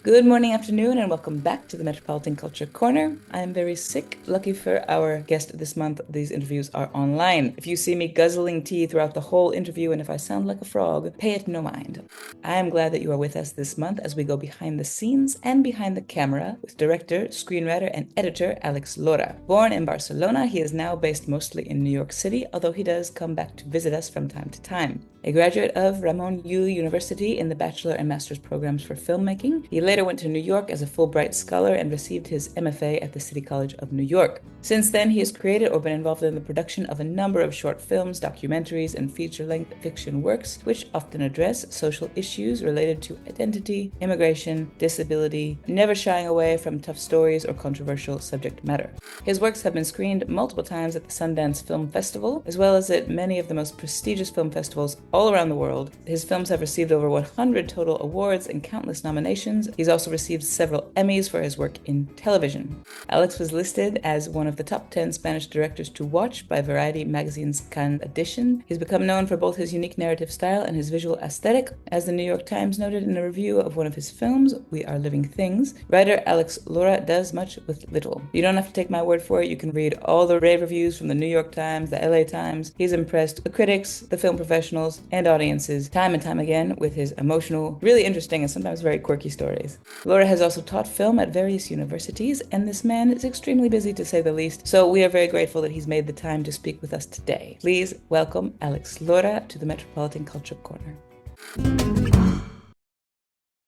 Good morning, afternoon, and welcome back to the Metropolitan Culture Corner. I am very sick. Lucky for our guest this month, these interviews are online. If you see me guzzling tea throughout the whole interview and if I sound like a frog, pay it no mind. I am glad that you are with us this month as we go behind the scenes and behind the camera with director, screenwriter, and editor Àlex Lora. Born in Barcelona, he is now based mostly in New York City, although he does come back to visit us from time to time. A graduate of Ramon Llull University in the bachelor and master's programs for filmmaking, he later went to New York as a Fulbright scholar and received his MFA at the City College of New York. Since then, he has created or been involved in the production of a number of short films, documentaries, and feature-length fiction works, which often address social issues related to identity, immigration, disability, never shying away from tough stories or controversial subject matter. His works have been screened multiple times at the Sundance Film Festival, as well as at many of the most prestigious film festivals all around the world. His films have received over 100 total awards and countless nominations. He's also received several Emmys for his work in television. Àlex was listed as one of the top 10 Spanish directors to watch by Variety magazine's Cannes edition. He's become known for both his unique narrative style and his visual aesthetic. As the New York Times noted in a review of one of his films, We Are Living Things, writer Àlex Lora does much with little. You don't have to take my word for it. You can read all the rave reviews from the New York Times, the LA Times. He's impressed the critics, the film professionals, and audiences time and time again with his emotional, really interesting, and sometimes very quirky stories. Lora has also taught film at various universities, and this man is extremely busy to say the least, so we are very grateful that he's made the time to speak with us today. Please welcome Àlex Lora to the Metropolitan Culture Corner.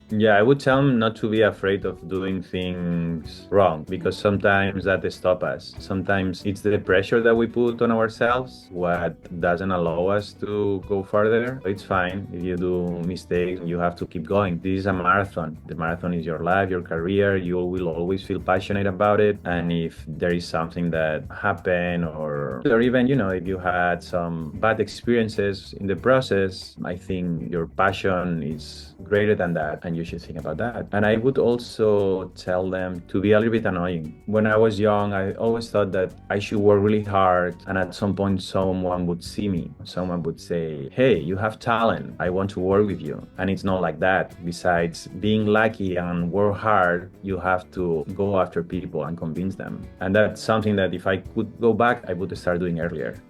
Yeah, I would tell them not to be afraid of doing things wrong, because sometimes that stops us. Sometimes it's the pressure that we put on ourselves what doesn't allow us to go further. It's fine if you do mistakes. You have to keep going. This is a marathon. The marathon is your life, your career. You will always feel passionate about it. And if there is something that happened or even, if you had some bad experiences in the process, I think your passion is greater than that, and you should think about that. And I would also tell them to be a little bit annoying. When I was young, I always thought that I should work really hard, and at some point someone would see me. Someone would say, hey, you have talent, I want to work with you. And it's not like that. Besides being lucky and work hard, you have to go after people and convince them. And that's something that if I could go back, I would start doing earlier.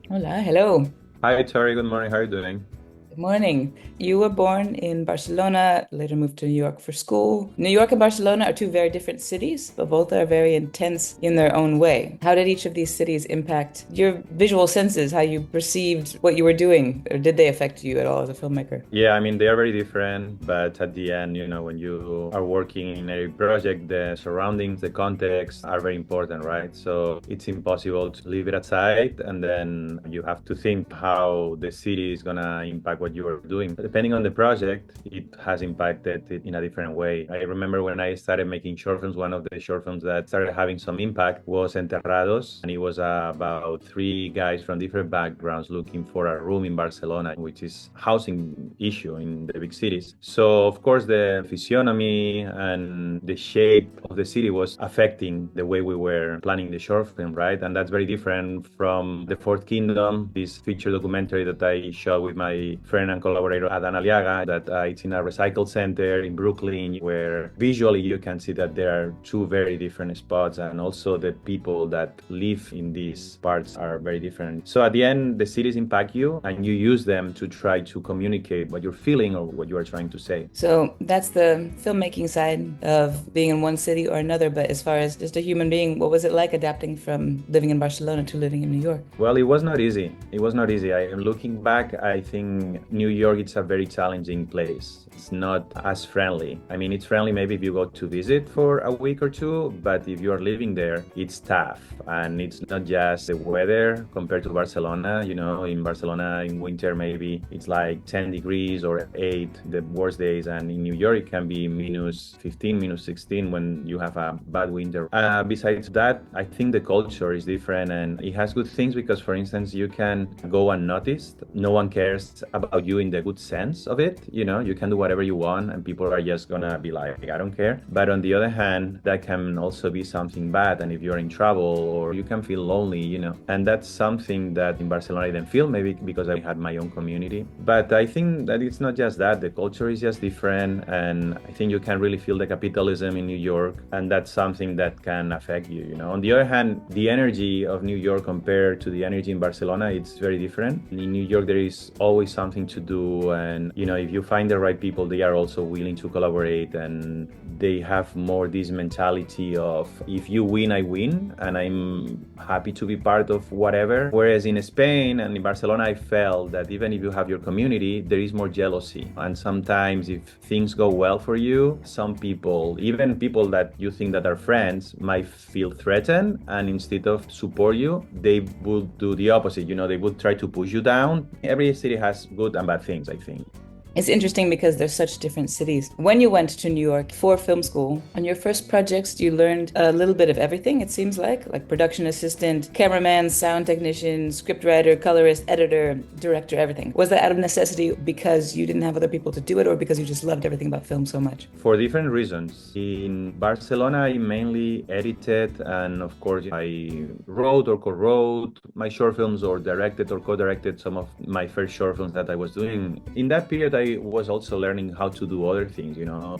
Hola, hello. Hi, Tori. Good morning. How are you doing? Good morning. You were born in Barcelona, later moved to New York for school. New York and Barcelona are two very different cities, but both are very intense in their own way. How did each of these cities impact your visual senses, how you perceived what you were doing, or did they affect you at all as a filmmaker? Yeah, they are very different, but at the end, when you are working in a project, the surroundings, the context are very important, right? So it's impossible to leave it aside, and then you have to think how the city is gonna impact what you are doing. Depending on the project, it has impacted it in a different way. I remember when I started making short films, one of the short films that started having some impact was Enterrados, and it was about 3 guys from different backgrounds looking for a room in Barcelona, which is housing issue in the big cities. So of course the physiognomy and the shape of the city was affecting the way we were planning the short film, right? And that's very different from The Fourth Kingdom, this feature documentary that I shot with my friend and collaborator Adan Aliaga, that it's in a recycle center in Brooklyn, where visually you can see that there are 2 very different spots, and also the people that live in these parts are very different. So at the end, the cities impact you, and you use them to try to communicate what you're feeling or what you are trying to say. So that's the filmmaking side of being in one city or another, but as far as just a human being, what was it like adapting from living in Barcelona to living in New York? Well, it was not easy. Looking back, I think New York, it's a very challenging place. It's not as friendly. It's friendly maybe if you go to visit for a week or 2, but if you are living there, it's tough. And it's not just the weather compared to Barcelona. In Barcelona in winter, maybe it's like 10 degrees or 8, the worst days. And in New York, it can be -15, -16 when you have a bad winter. Besides that, I think the culture is different, and it has good things because, for instance, you can go unnoticed. No one cares about about you in the good sense of it. You can do whatever you want and people are just gonna be like, I don't care. But on the other hand, that can also be something bad. And if you're in trouble or you can feel lonely. And that's something that in Barcelona I didn't feel, maybe because I had my own community. But I think that it's not just that. The culture is just different. And I think you can really feel the capitalism in New York. And that's something that can affect you. On the other hand, the energy of New York compared to the energy in Barcelona, it's very different. In New York, there is always something to do. And, if you find the right people, they are also willing to collaborate. And they have more this mentality of, if you win, I win. And I'm happy to be part of whatever. Whereas in Spain and in Barcelona, I felt that even if you have your community, there is more jealousy. And sometimes if things go well for you, some people, even people that you think that are friends, might feel threatened. And instead of support you, they would do the opposite. They would try to push you down. Every city has good and bad things, I think. It's interesting because they're such different cities. When you went to New York for film school, on your first projects, you learned a little bit of everything, it seems like production assistant, cameraman, sound technician, scriptwriter, colorist, editor, director, everything. Was that out of necessity because you didn't have other people to do it or because you just loved everything about film so much? For different reasons. In Barcelona, I mainly edited and of course I wrote or co-wrote my short films or directed or co-directed some of my first short films that I was doing. In that period, I was also learning how to do other things.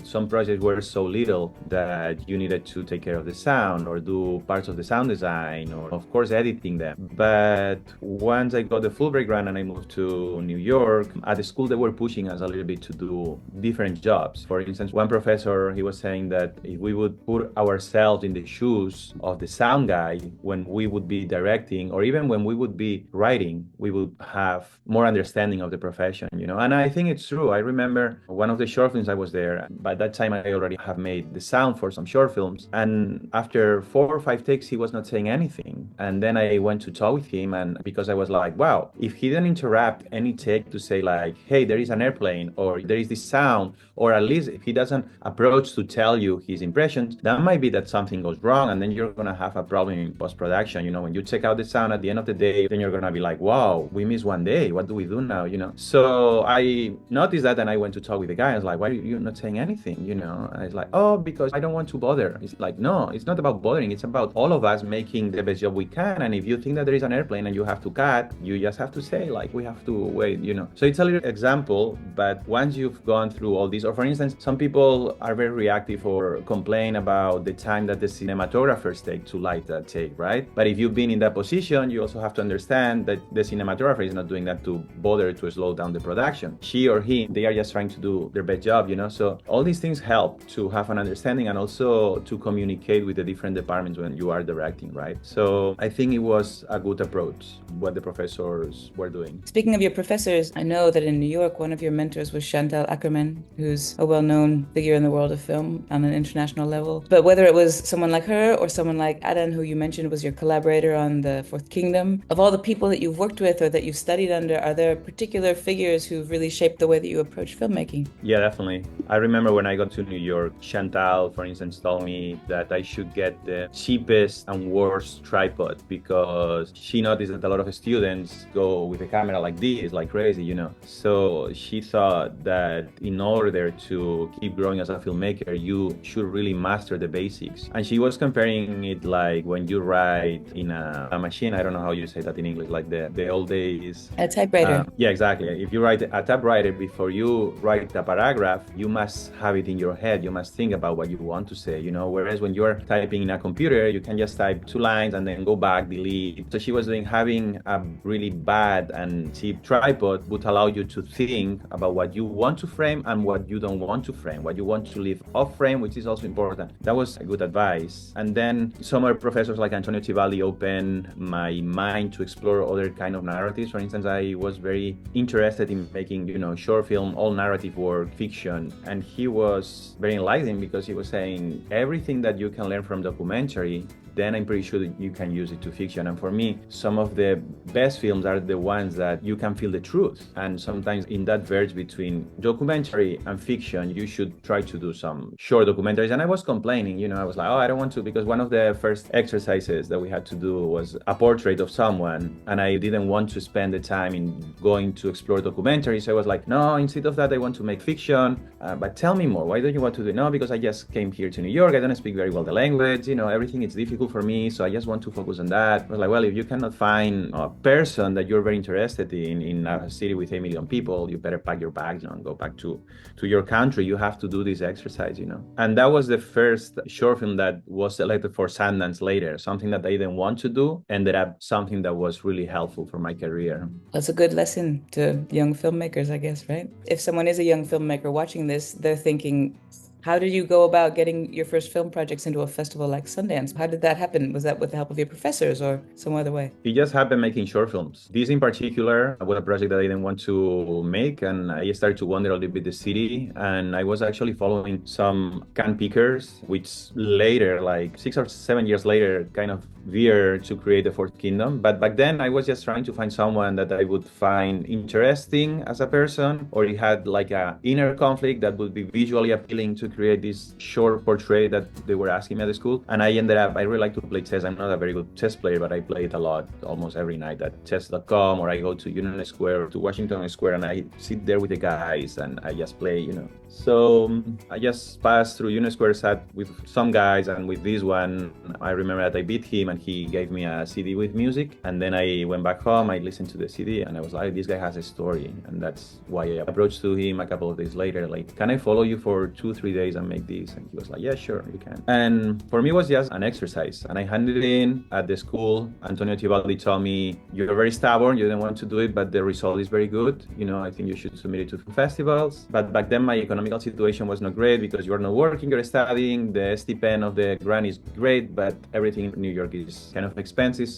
Some projects were so little that you needed to take care of the sound or do parts of the sound design or of course editing them. But once I got the Fulbright grant and I moved to New York, at the school they were pushing us a little bit to do different jobs. For instance, one professor, he was saying that if we would put ourselves in the shoes of the sound guy when we would be directing or even when we would be writing, we would have more understanding of the profession. And I think it's true. I remember one of the short films I was there. By that time, I already have made the sound for some short films. And after 4 or 5 takes, he was not saying anything. And then I went to talk with him. And because I was like, wow, if he didn't interrupt any take to say like, hey, there is an airplane or there is this sound, or at least if he doesn't approach to tell you his impressions, that might be that something goes wrong. And then you're going to have a problem in post-production. When you check out the sound at the end of the day, then you're going to be like, wow, we missed one day. What do we do now? So I noticed that and I went to talk with the guy. I was like, why are you not saying anything? And I was like, oh, because I don't want to bother. It's like, no, it's not about bothering. It's about all of us making the best job we can. And if you think that there is an airplane and you have to cut, you just have to say like, we have to wait, So it's a little example, but once you've gone through all this, or for instance, some people are very reactive or complain about the time that the cinematographers take to light that take, right? But if you've been in that position, you also have to understand that the cinematographer is not doing that to bother to slow down the production. She or he, they are just trying to do their best job, So all these things help to have an understanding and also to communicate with the different departments when you are directing, right? So I think it was a good approach, what the professors were doing. Speaking of your professors, I know that in New York, one of your mentors was Chantal Ackerman, who's a well-known figure in the world of film on an international level. But whether it was someone like her or someone like Adan, who you mentioned was your collaborator on The Fourth Kingdom, of all the people that you've worked with or that you've studied under, are there particular figures who've really shaped the way that you approach filmmaking? Yeah, definitely. I remember when I got to New York, Chantal, for instance, told me that I should get the cheapest and worst tripod because she noticed that a lot of students go with a camera like this, like crazy, So she thought that in order to keep growing as a filmmaker, you should really master the basics. And she was comparing it like when you write in a machine, I don't know how you say that in English, like the old days. A typewriter. Yeah, exactly. If you write a typewriter, before you write a paragraph, you must have it in your head. You must think about what you want to say, Whereas when you're typing in a computer, you can just type 2 lines and then go back, delete. So she was having a really bad and cheap tripod would allow you to think about what you want to frame and what you don't want to frame, what you want to leave off frame, which is also important. That was a good advice. And then some other professors like Antonio Tivalli opened my mind to explore other kind of narratives. For instance, I was very interested in making, short short film, all narrative work, fiction. And he was very enlightening because he was saying everything that you can learn from documentary, then I'm pretty sure that you can use it to fiction. And for me, some of the best films are the ones that you can feel the truth. And sometimes in that verge between documentary and fiction, you should try to do some short documentaries. And I was complaining, I was like, oh, I don't want to, because one of the first exercises that we had to do was a portrait of someone. And I didn't want to spend the time in going to explore documentaries. So I was like, no, instead of that, I want to make fiction. But tell me more. Why don't you want to do it? No, because I just came here to New York. I don't speak very well the language. Everything is difficult for me, so I just want to focus on that. I was like, well, if you cannot find a person that you're very interested in a city with 8 million people, you better pack your bags and go back to your country. You have to do this exercise, And that was the first short film that was selected for Sundance later. Something that I didn't want to do ended up something that was really helpful for my career. That's a good lesson to young filmmakers, I guess, right? If someone is a young filmmaker watching this, they're thinking, how did you go about getting your first film projects into a festival like Sundance? How did that happen? Was that with the help of your professors or some other way? It just happened making short films. This in particular was a project that I didn't want to make, and I started to wander a little bit the city, and I was actually following some can pickers, which later, like 6 or 7 years later, kind of veered to create the Fourth Kingdom. But back then I was just trying to find someone that I would find interesting as a person, or he had like a inner conflict that would be visually appealing to create this short portrait that they were asking me at the school. And I really like to play chess. I'm not a very good chess player, but I play it a lot, almost every night at chess.com, or I go to Union Square, to Washington Square, and I sit there with the guys and I just play, So I just passed through Union Square, sat with some guys, and with this one, I remember that I beat him and he gave me a CD with music. And then I went back home, I listened to the CD, and I was like, this guy has a story. And that's why I approached to him a couple of days later, like, can I follow you for 2-3 days and make this? And he was like, yeah, sure, you can. And for me, it was just an exercise. And I handed it in at the school. Antonio Tibaldi told me, you're very stubborn, you didn't want to do it, but the result is very good. I think you should submit it to festivals. But back then, my economical situation was not great because you're not working, you're studying. The stipend of the grant is great, but everything in New York is kind of expensive.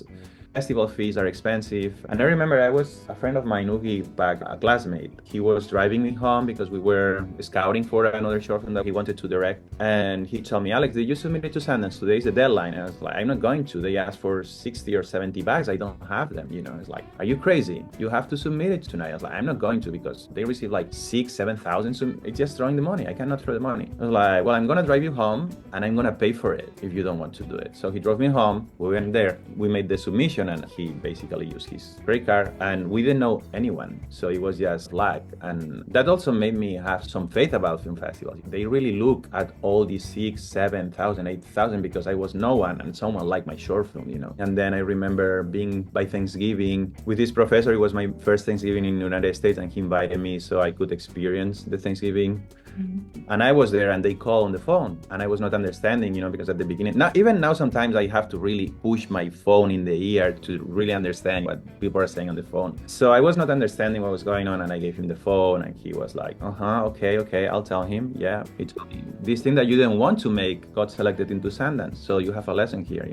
Festival fees are expensive. And I remember a friend of mine, Ugi, back, a classmate. He was driving me home because we were scouting for another short film that he wanted to direct. And he told me, Alex, did you submit it to Sundance? Today is the deadline. And I was like, I'm not going to. They asked for 60 or 70 bags. I don't have them. It's like, are you crazy? You have to submit it tonight. I was like, I'm not going to, because they receive like 6,000-7,000. So it's just throwing the money. I cannot throw the money. I was like, well, I'm going to drive you home and I'm going to pay for it if you don't want to do it. So he drove me home. We went there. We made the submission, and he basically used his credit card, and we didn't know anyone, so it was just luck. And that also made me have some faith about film festivals. They really look at all these 6,000, 7,000, 8,000 because I was no one, and someone liked my short film, And then I remember being by Thanksgiving with this professor. It was my first Thanksgiving in the United States, and he invited me so I could experience the Thanksgiving. Mm-hmm. And I was there, and they called on the phone, and I was not understanding, because at the beginning, even now, sometimes I have to really push my phone in the ear to really understand what people are saying on the phone. So I was not understanding what was going on, and I gave him the phone, and he was like, okay, I'll tell him. Yeah, he told me, this thing that you didn't want to make got selected into Sundance, so you have a lesson here,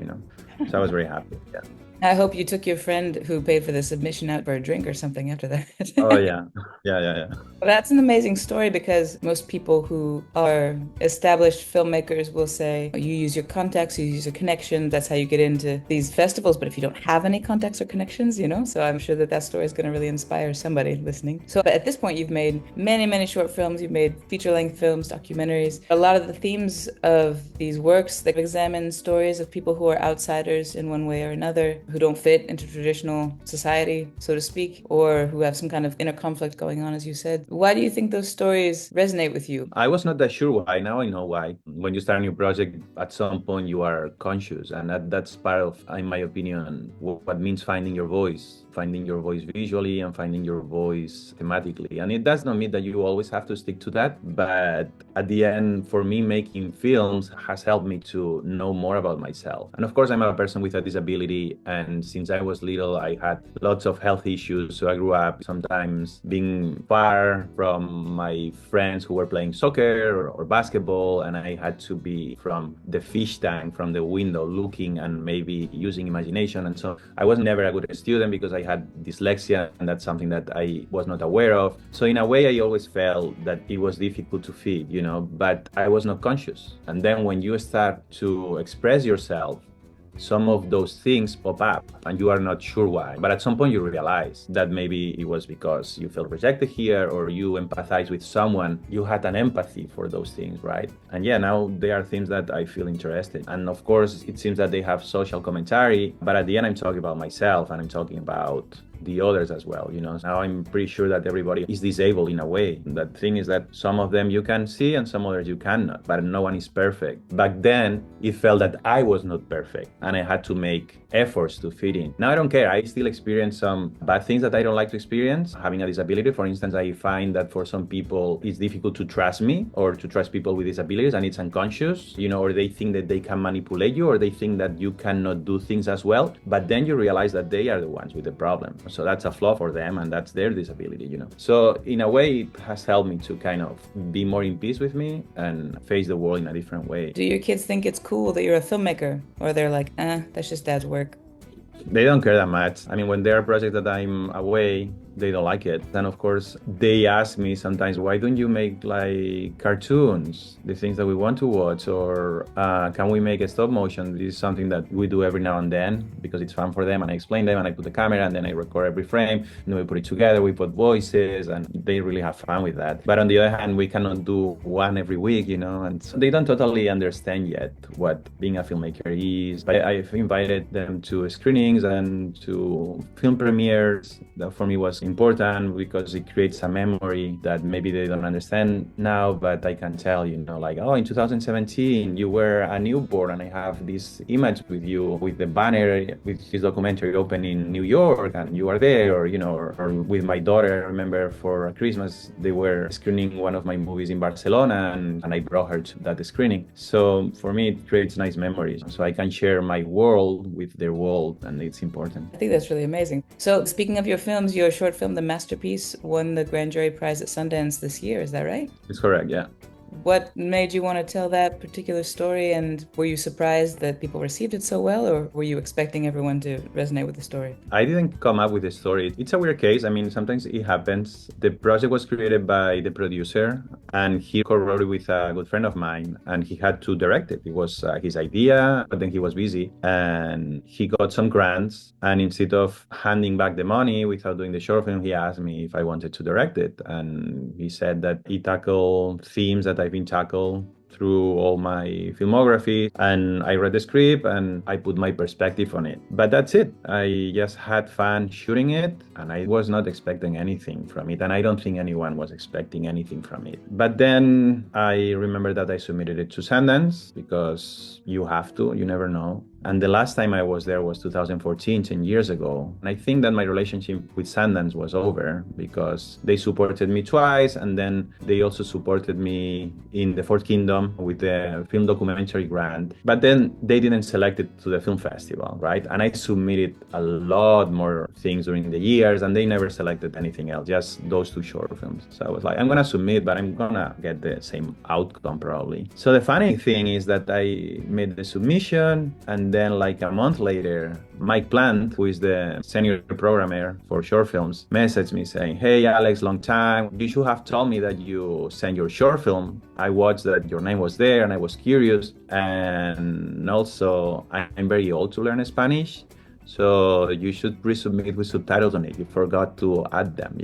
So I was very happy. Yeah. I hope you took your friend who paid for the submission out for a drink or something after that. Oh, yeah. Yeah. Well, that's an amazing story, because most people who are established filmmakers will say, you use your contacts, you use your connections. That's how you get into these festivals. But if you don't have any contacts or connections, so I'm sure that story is going to really inspire somebody listening. So at this point, you've made many, many short films. You've made feature-length films, documentaries. A lot of the themes of these works, they examine stories of people who are outsiders in one way or another, who don't fit into traditional society, so to speak, or who have some kind of inner conflict going on, as you said. Why do you think those stories resonate with you? I was not that sure why. Now I know why. When you start a new project, at some point you are conscious, and that's part of, in my opinion, what means finding your voice visually and finding your voice thematically. And it does not mean that you always have to stick to that, but at the end, for me, making films has helped me to know more about myself. And of course, I'm a person with a disability, and And since I was little, I had lots of health issues. So I grew up sometimes being far from my friends who were playing soccer or basketball. And I had to be from the fish tank, from the window, looking and maybe using imagination. And so I was never a good student because I had dyslexia, and that's something that I was not aware of. So in a way, I always felt that it was difficult to feed, but I was not conscious. And then when you start to express yourself, some of those things pop up and you are not sure why. But at some point you realize that maybe it was because you felt rejected here, or you empathize with someone, you had an empathy for those things, right? And yeah, now they are things that I feel interested. And of course, it seems that they have social commentary, but at the end I'm talking about myself and I'm talking about the others as well. Now I'm pretty sure that everybody is disabled in a way. The thing is that some of them you can see and some others you cannot, but no one is perfect. Back then it felt that I was not perfect and I had to make efforts to fit in. Now I don't care. I still experience some bad things that I don't like to experience. Having a disability, for instance, I find that for some people it's difficult to trust me or to trust people with disabilities, and it's unconscious, or they think that they can manipulate you, or they think that you cannot do things as well. But then you realize that they are the ones with the problem. So that's a flaw for them, and that's their disability, So in a way, it has helped me to kind of be more in peace with me and face the world in a different way. Do your kids think it's cool that you're a filmmaker? Or they're like, that's just dad's work? They don't care that much. I mean, when there are projects that I'm away, they don't like it. And of course, they ask me sometimes, why don't you make like cartoons, the things that we want to watch, or can we make a stop motion? This is something that we do every now and then because it's fun for them, and I explain them and I put the camera and then I record every frame, and then we put it together, we put voices, and they really have fun with that. But on the other hand, we cannot do one every week, and so they don't totally understand yet what being a filmmaker is. But I've invited them to screenings and to film premieres. That for me was important because it creates a memory that maybe they don't understand now, but I can tell, like, oh, in 2017 you were a newborn and I have this image with you with the banner with this documentary open in New York and you are there, or with my daughter, I remember for Christmas they were screening one of my movies in Barcelona and I brought her to that screening. So for me it creates nice memories, so I can share my world with their world, and it's important. I think that's really amazing. So speaking of your films, your short film, The Masterpiece, won the Grand Jury Prize at Sundance this year. Is that right? It's correct, yeah. What made you want to tell that particular story, and were you surprised that people received it so well, or were you expecting everyone to resonate with the story? I didn't come up with the story. It's a weird case. I mean, sometimes it happens. The project was created by the producer, and he co-wrote it with a good friend of mine, and he had to direct it. It was his idea, but then he was busy, and he got some grants, and instead of handing back the money without doing the short film, he asked me if I wanted to direct it, and he said that he tackled themes that I've been tackled through all my filmography, and I read the script and I put my perspective on it. But that's it. I just had fun shooting it, and I was not expecting anything from it, and I don't think anyone was expecting anything from it. But then I remember that I submitted it to Sundance because you have to, you never know. And the last time I was there was 2014, 10 years ago. And I think that my relationship with Sundance was over because they supported me twice, and then they also supported me in the Fourth Kingdom with the film documentary grant. But then they didn't select it to the film festival, right? And I submitted a lot more things during the years, and they never selected anything else, just those two short films. So I was like, I'm gonna submit, but I'm gonna get the same outcome probably. So the funny thing is that I made the submission, and then like a month later, Mike Plant, who is the senior programmer for short films, messaged me saying, hey, Alex, long time. You should have told me that you sent your short film. I watched that your name was there and I was curious. And also, I'm very old to learn Spanish. So you should resubmit with subtitles on it. You forgot to add them,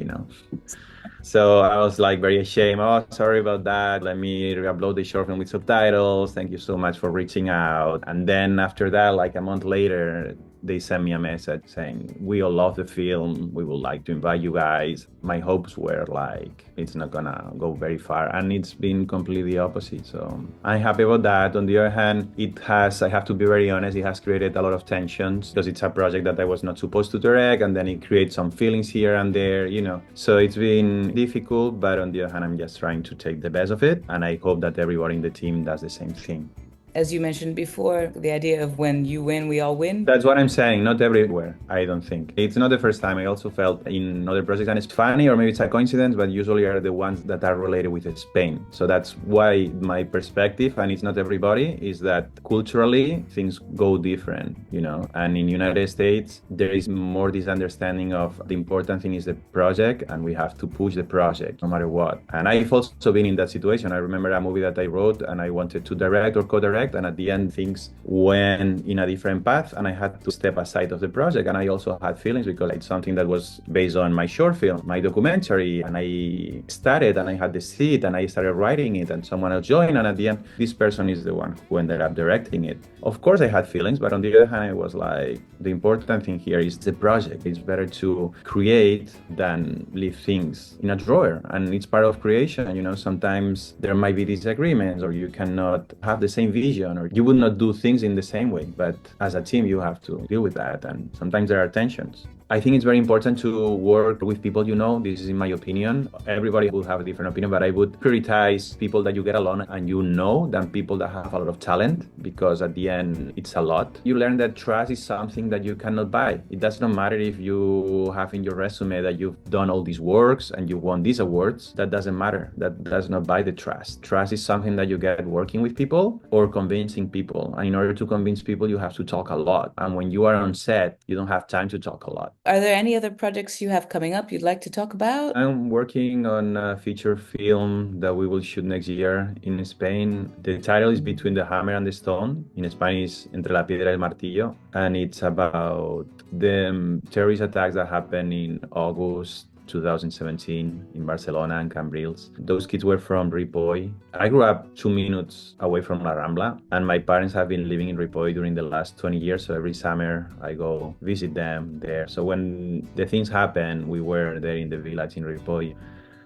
So I was like very ashamed. Oh, sorry about that. Let me re-upload the short film with subtitles. Thank you so much for reaching out. And then after that, like a month later, they sent me a message saying, we all love the film. We would like to invite you guys. My hopes were like, it's not gonna go very far. And it's been completely opposite. So I'm happy about that. On the other hand, I have to be very honest, it has created a lot of tensions because it's a project that I was not supposed to direct. And then it creates some feelings here and there, So it's been difficult, but on the other hand, I'm just trying to take the best of it. And I hope that everybody in the team does the same thing. As you mentioned before, the idea of when you win, we all win. That's what I'm saying. Not everywhere, I don't think. It's not the first time. I also felt in other projects, and it's funny, or maybe it's a coincidence, but usually are the ones that are related with Spain. So that's why my perspective, and it's not everybody, is that culturally things go different, you know. And in United States, there is more this understanding of the important thing is the project, and we have to push the project no matter what. And I've also been in that situation. I remember a movie that I wrote, and I wanted to direct or co-direct, and at the end things went in a different path, and I had to step aside of the project. And I also had feelings because it's something that was based on my short film, my documentary, and I started and I had the seat and I started writing it, and someone else joined, and at the end this person is the one who ended up directing it. Of course I had feelings, but on the other hand I was like, the important thing here is the project. It's better to create than leave things in a drawer, and it's part of creation. You know, sometimes there might be disagreements, or you cannot have the same vision, or you would not do things in the same way, but as a team you have to deal with that, and sometimes there are tensions. I think it's very important to work with people you know. This is in my opinion. Everybody will have a different opinion, but I would prioritize people that you get along and you know than people that have a lot of talent, because at the end it's a lot. You learn that trust is something that you cannot buy. It does not matter if you have in your resume that you've done all these works and you won these awards. That doesn't matter. That does not buy the trust. Trust is something that you get working with people or convincing people. And in order to convince people, you have to talk a lot. And when you are on set, you don't have time to talk a lot. Are there any other projects you have coming up you'd like to talk about? I'm working on a feature film that we will shoot next year in Spain. The title is Between the Hammer and the Stone. In Spanish, Entre la Piedra y el Martillo. And it's about the terrorist attacks that happened in August 2017 in Barcelona and Cambrils. Those kids were from Ripoll. I grew up 2 minutes away from La Rambla, and my parents have been living in Ripoll during the last 20 years. So every summer I go visit them there. So when the things happened, we were there in the village in Ripoll.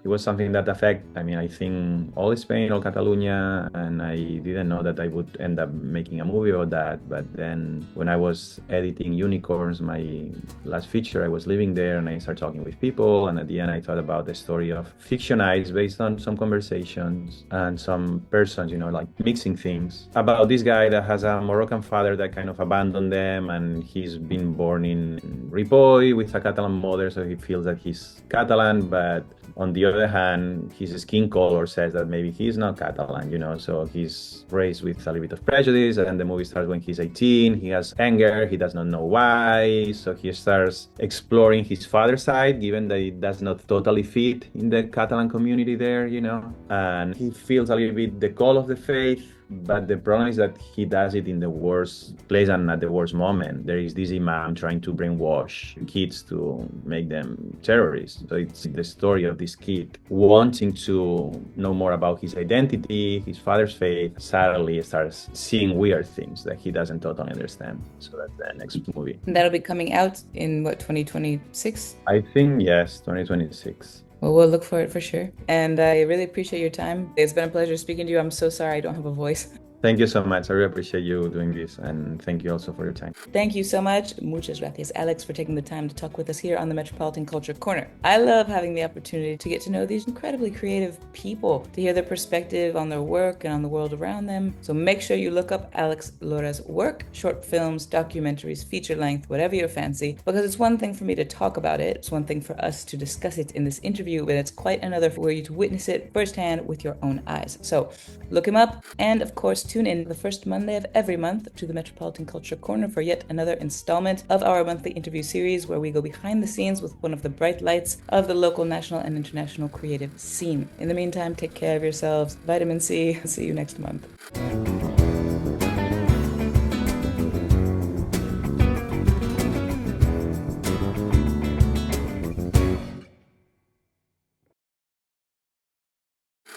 It was something that I think all Spain, all Catalonia, and I didn't know that I would end up making a movie about that. But then when I was editing Unicorns, my last feature, I was living there and I started talking with people. And at the end, I thought about the story of fictionized based on some conversations and some persons, you know, like mixing things. About this guy that has a Moroccan father that kind of abandoned them, and he's been born in Ripoll with a Catalan mother, so he feels that he's Catalan, but on the other hand, his skin color says that maybe he's not Catalan, you know, so he's raised with a little bit of prejudice, and the movie starts when he's 18. He has anger, he does not know why, so he starts exploring his father's side, given that it does not totally fit in the Catalan community there, you know, and he feels a little bit the call of the faith. But the problem is that he does it in the worst place and at the worst moment. There is this imam trying to brainwash kids to make them terrorists. So it's the story of this kid wanting to know more about his identity, his father's faith. Sadly, starts seeing weird things that he doesn't totally understand. So that's the next movie. And that'll be coming out in what, 2026? I think, yes, 2026. Well, we'll look for it for sure. And I really appreciate your time. It's been a pleasure speaking to you. I'm so sorry I don't have a voice. Thank you so much. I really appreciate you doing this, and thank you also for your time. Thank you so much. Muchas gracias, Àlex, for taking the time to talk with us here on the Metropolitan Culture Corner. I love having the opportunity to get to know these incredibly creative people, to hear their perspective on their work and on the world around them. So make sure you look up Àlex Lora's work, short films, documentaries, feature length, whatever your fancy, because it's one thing for me to talk about it. It's one thing for us to discuss it in this interview, but it's quite another for you to witness it firsthand with your own eyes. So look him up, and of course, tune in the first Monday of every month to the Metropolitan Culture Corner for yet another installment of our monthly interview series where we go behind the scenes with one of the bright lights of the local, national, and international creative scene. In the meantime, take care of yourselves. Vitamin C. See you next month.